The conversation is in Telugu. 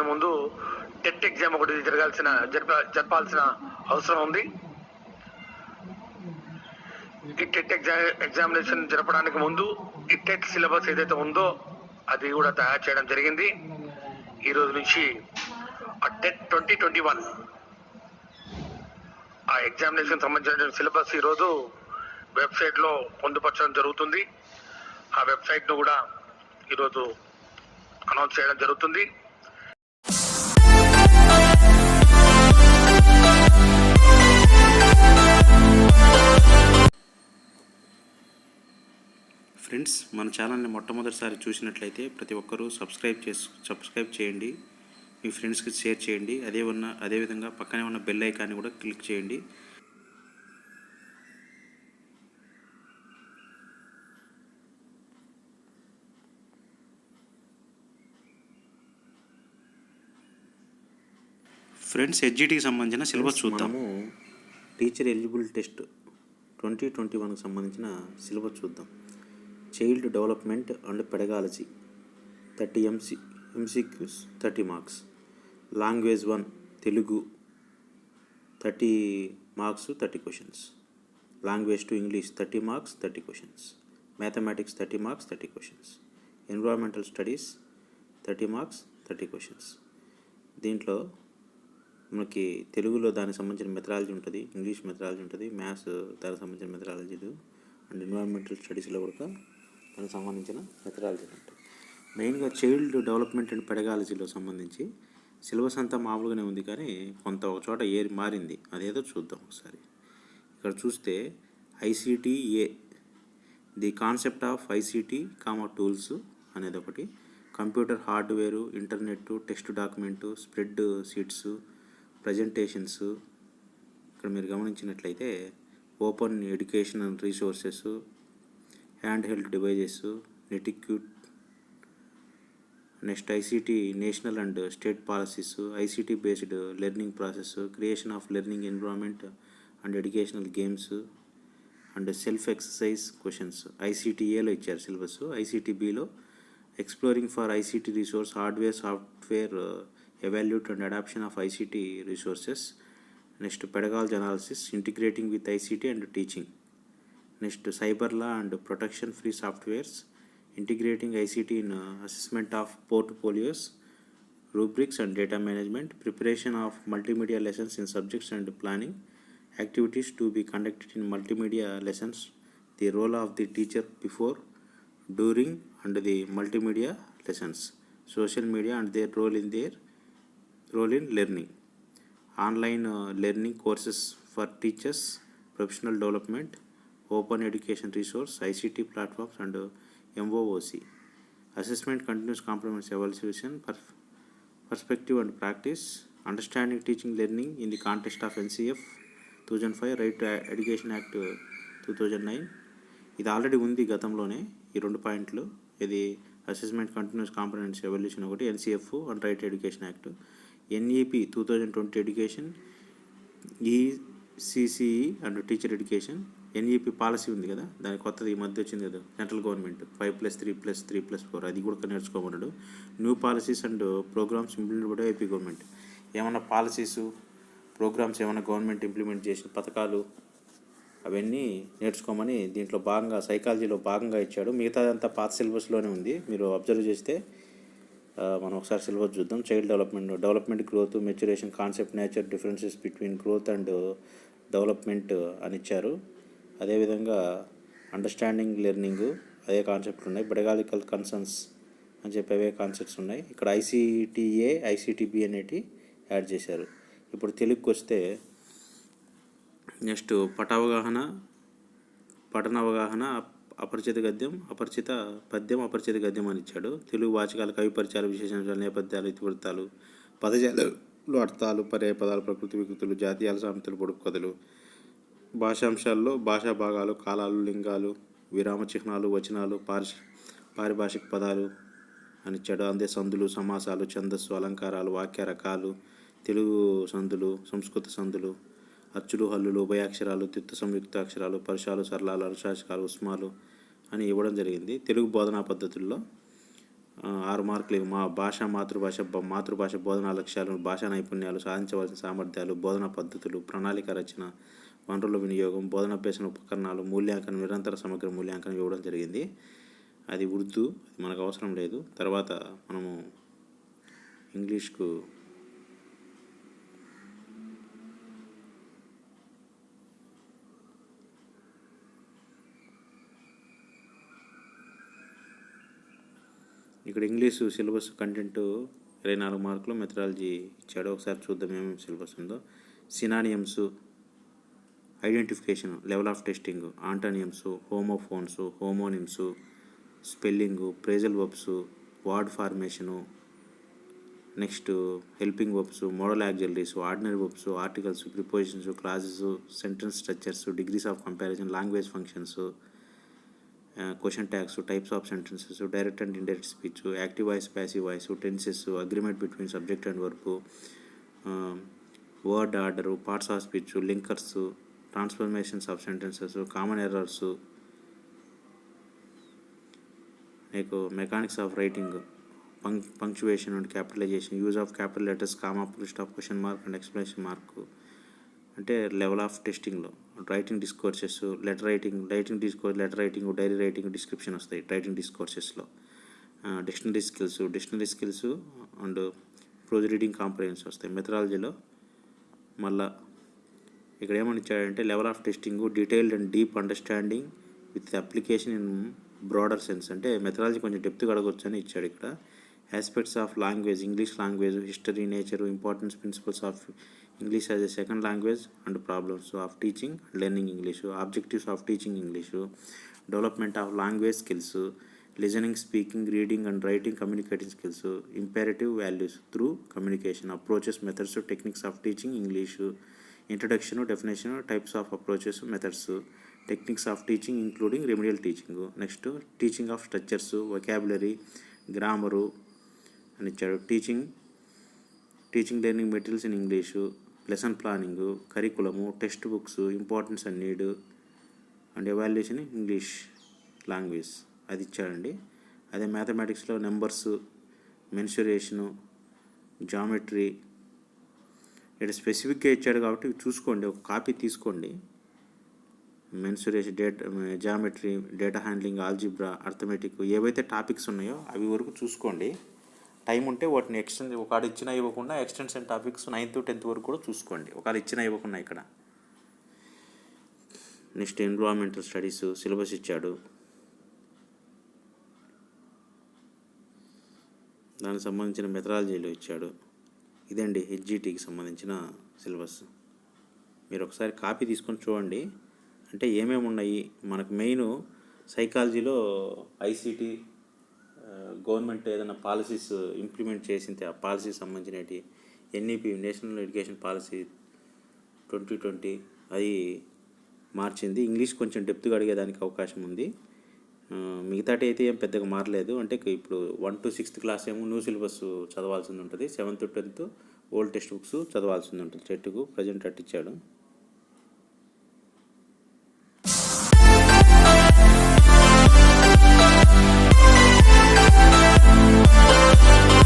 జరుపుకునే ముందు టెట్ ఎగ్జామ్ ఒకటి జరపాల్సిన అవసరం ఉంది. ఈ టెట్ ఎగ్జామినేషన్ జరపడానికి ముందు ఈ టెట్ సిలబస్ ఏదైతే ఉందో అది కూడా తయారు చేయడం జరిగింది. ఈ రోజు నుంచి ఆ టెట్ 2021 ఆ ఎగ్జామినేషన్ సంబంధించిన సిలబస్ ఈరోజు వెబ్సైట్లో పొందుపరచడం జరుగుతుంది. ఆ వెబ్సైట్ను కూడా ఈరోజు అనౌన్స్ చేయడం జరుగుతుంది. ఫ్రెండ్స్, మన ఛానల్ని మొట్టమొదటిసారి చూసినట్లయితే ప్రతి ఒక్కరూ సబ్స్క్రైబ్ చేయండి, మీ ఫ్రెండ్స్కి షేర్ చేయండి. అదేవిధంగా పక్కనే ఉన్న బెల్ ఐకాన్ని కూడా క్లిక్ చేయండి. ఫ్రెండ్స్, ఎడ్జిటీకి సంబంధించిన సిలబస్ చూద్దాము. టీచర్ ఎలిజిబుల్ టెస్ట్ 2021కి సంబంధించిన సిలబస్ చూద్దాం. Child development and pedagogy 30 MCQs 30 marks. Language 1 Telugu 30 marks 30 questions. Language 2 English 30 marks 30 questions. Mathematics 30 marks 30 questions. Environmental studies 30 marks 30 questions. దీంట్లో మనకి తెలుగులో దానికి సంబంధించిన మెథడాలజీ ఉంటుంది, ఇంగ్లీష్ మెథడాలజీ ఉంటుంది, మ్యాథ్స్ దానికి సంబంధించిన మెథడాలజీలు అండ్ ఎన్విరాన్మెంటల్ స్టడీస్లో కూడా దానికి సంబంధించిన మెథడాలజీలు ఉంటాయి. మెయిన్గా చైల్డ్ డెవలప్మెంట్ అండ్ పెడగాలజీలో సంబంధించి సిలబస్ అంతా మామూలుగానే ఉంది, కానీ కొంత ఒక చోట మారింది. అదేదో చూద్దాం ఒకసారి. ఇక్కడ చూస్తే ICTA the concept of ICT tools అనేది ఒకటి, computer hardware, internet, text document, spreadsheets, presentations. ఇక్కడ మీరు గమనించినట్లయితే open educational resources, hand held devices, netiquette, next ICT national and state policies, ICT based learning process, creation of learning environment and educational games and self exercise questions. ICTAలో ఇచ్చారు సిలబస్. ICTBలో exploring for ICT resource, hardware, software, evaluate and adoption of ICT resources. Next, pedagogy analysis, integrating with ICT and teaching. Next, cyber law and protection free softwares, integrating ICT in assessment of portfolios, rubrics and data management, preparation of multimedia lessons in subjects and planning, activities to be conducted in multimedia lessons, the role of the teacher before, during and the multimedia lessons, social media and their role in learning, online learning courses for teachers, professional development, open education resource, ICT platforms and MOOC, assessment, continuous comprehensive evaluation, perspective and practice, understanding teaching learning in the context of NCF 2005, Right to Education Act 2009. ఇది ఆల్రెడీ ఉంది గతంలోనే ఈ 2 పాయింట్లు. ఇది అసెస్మెంట్, కంటిన్యూస్ కాంప్రహెన్సివ్ ఎవాల్యుయేషన్ ఒకటి, NCF and right education act. NEP 2020 education, ECCE and teacher education. NEP policy ఉంది కదా, దాని కొత్తది ఈ మధ్య వచ్చింది కదా, సెంట్రల్ గవర్నమెంట్ 5+3+3+4, అది కూడా నేర్చుకోమన్నాడు. New policies and programmes implement by AP government. ఏమన్నా పాలసీస్, ప్రోగ్రామ్స్ ఏమైనా గవర్నమెంట్ ఇంప్లిమెంట్ చేసిన పథకాలు అవన్నీ నేర్చుకోమని దీంట్లో భాగంగా సైకాలజీలో భాగంగా ఇచ్చాడు. మిగతాదంతా పాత సిలబస్లోనే ఉంది. మీరు అబ్జర్వ్ చేస్తే మనం ఒకసారి సిలబస్ చూద్దాం. Child development, growth, maturation, concept, nature, differences between growth and development అని ఇచ్చారు. అదేవిధంగా అండర్స్టాండింగ్ లెర్నింగ్ అదే కాన్సెప్ట్లు ఉన్నాయి. పెడగాలికల్ కన్సర్న్స్ అని చెప్పి అవే కాన్సెప్ట్స్ ఉన్నాయి. ఇక్కడ ICTA, ICTB అనేటి యాడ్ చేశారు. ఇప్పుడు తెలుగుకి వస్తే నెక్స్ట్ పఠనావగాహన, అపరిచిత గద్యం, అపరిచిత పద్యం, అపరిచిత గద్యం అని ఇచ్చాడు. తెలుగు వాచకాలు, కవి పరిచయాలు, విశేషాంశాలు, నేపథ్యాలు, ఇతివృత్తాలు, పదజాలు, అర్థాలు, పర్యాయ పదాలు, ప్రకృతి వికృతులు, జాతీయాలు, సామెతలు, పొడుపు కథలు. భాషాంశాల్లో భాషా భాగాలు, కాలాలు, లింగాలు, విరామ చిహ్నాలు, వచనాలు, పారిభాషిక పదాలు అని ఇచ్చాడు. అందే సందులు, సమాసాలు, ఛందస్సు, అలంకారాలు, వాక్య రకాలు, తెలుగు సందులు, సంస్కృత సందులు, అచ్చులు, హల్లులు, ఉభయాక్షరాలు, తిత్త సంయుక్త అక్షరాలు, పరుషాలు, సరళాలు, అనుశాసకాలు, ఉస్మాలు అని ఇవ్వడం జరిగింది. తెలుగు బోధనా పద్ధతుల్లో 6 మార్కులు ఇవి. మా మాతృభాష బోధనా లక్ష్యాలు, భాషా నైపుణ్యాలు, సాధించవలసిన సామర్థ్యాలు, బోధనా పద్ధతులు, ప్రణాళిక రచన, వనరుల వినియోగం, బోధనాభ్యసన ఉపకరణాలు, మూల్యాంకనం, నిరంతర సమగ్ర మూల్యాంకనం ఇవ్వడం జరిగింది. అది ఉర్దూ, అది మనకు అవసరం లేదు. తర్వాత మనము ఇంగ్లీష్కు ఇక్కడ ఇంగ్లీషు సిలబస్ కంటెంట్ 24 మార్కులు, మెథడాలజీ ఇచ్చాడు. ఒకసారి చూద్దాం ఏమేమి సిలబస్ ఉందో. Synonyms, identification, level of testing, antonyms, homophones, homonyms, spelling, phrasal verbs, word formation, next helping verbs, modal auxiliaries, ordinary verbs, articles, prepositions, clauses, sentence structures, degrees of comparison, language functions, question tags, types of sentences, direct and indirect speech, active voice, passive voice, tenses, agreement between subject and verb, word order, parts of speech, linkers, transformations of sentences, common errors, మీకు mechanics of writing, punctuation and capitalisation, use of capital letters, comma, full stop, question mark and explanation mark. అంటే లెవెల్ ఆఫ్ టెస్టింగ్లో writing discourses, letter writing, letter writing, diary writing, description వస్తాయి రైటింగ్ డిస్కోర్సెస్లో. Dictionary skills and prose reading comprehension వస్తాయి. మెథడాలజీలో మళ్ళా ఇక్కడ ఏమని ఇచ్చాడంటే level of testing, detailed and deep understanding with application in broader sense. అంటే మెథడాలజీ కొంచెం డెప్త్గా అడగొచ్చు అని ఇచ్చాడు ఇక్కడ. Aspects of language, English language, history, nature, importance, principles of English as a second language and problems of teaching and learning English, objectives of teaching English, development of language skills, listening, speaking, reading and writing, communicating skills, imperative values through communication, approaches, methods, techniques of teaching English, introduction, definition, types of approaches, methods, techniques of teaching including remedial teaching. Next teaching of structures, vocabulary, grammar అని ఇచ్చాడు. Teaching learning materials in English, lesson planning, కరికులము, text books, importance and need and evaluation in English language అది ఇచ్చాడండి. అదే మ్యాథమెటిక్స్లో నెంబర్స్, మెన్సురేషను, జామెట్రీ ఇక్కడ స్పెసిఫిక్గా ఇచ్చాడు కాబట్టి చూసుకోండి, ఒక కాపీ తీసుకోండి. Mensuration, geometry, data handling, algebra, arithmetic ఏవైతే టాపిక్స్ ఉన్నాయో అవి వరకు చూసుకోండి. టైం ఉంటే వాటిని ఎక్స్టెండ్ ఒకవేళ ఇచ్చినా ఇవ్వకుండా extension topics 9th to 10th వరకు కూడా చూసుకోండి ఒకవేళ ఇచ్చినా ఇవ్వకుండా. ఇక్కడ నెక్స్ట్ ఎన్విరాన్మెంటల్ స్టడీస్ సిలబస్ ఇచ్చాడు. దానికి సంబంధించిన మెథడాలజీలు ఇచ్చాడు. ఇదండి హెచ్జిటికి సంబంధించిన సిలబస్. మీరు ఒకసారి కాపీ తీసుకొని చూడండి. అంటే ఏమేమి ఉన్నాయి మనకు మెయిన్ సైకాలజీలో ఐసిటి గవర్నమెంట్ ఏదైనా పాలసీస్ ఇంప్లిమెంట్ చేసింటే ఆ పాలసీకి సంబంధించినవి ఎన్ఈపి నేషనల్ ఎడ్యుకేషన్ పాలసీ 2020 అది మార్చింది. ఇంగ్లీష్ కొంచెం డెప్త్గా అడిగేదానికి అవకాశం ఉంది. మిగతాటి అయితే ఏం పెద్దగా మారలేదు. అంటే ఇప్పుడు 1 to 6th క్లాస్ ఏమో న్యూ సిలబస్ చదవాల్సింది ఉంటుంది, 7th to 10th old text books చదవాల్సింది ఉంటుంది. చెట్టుకు ప్రజెంట్ అట్టిచ్చాడు.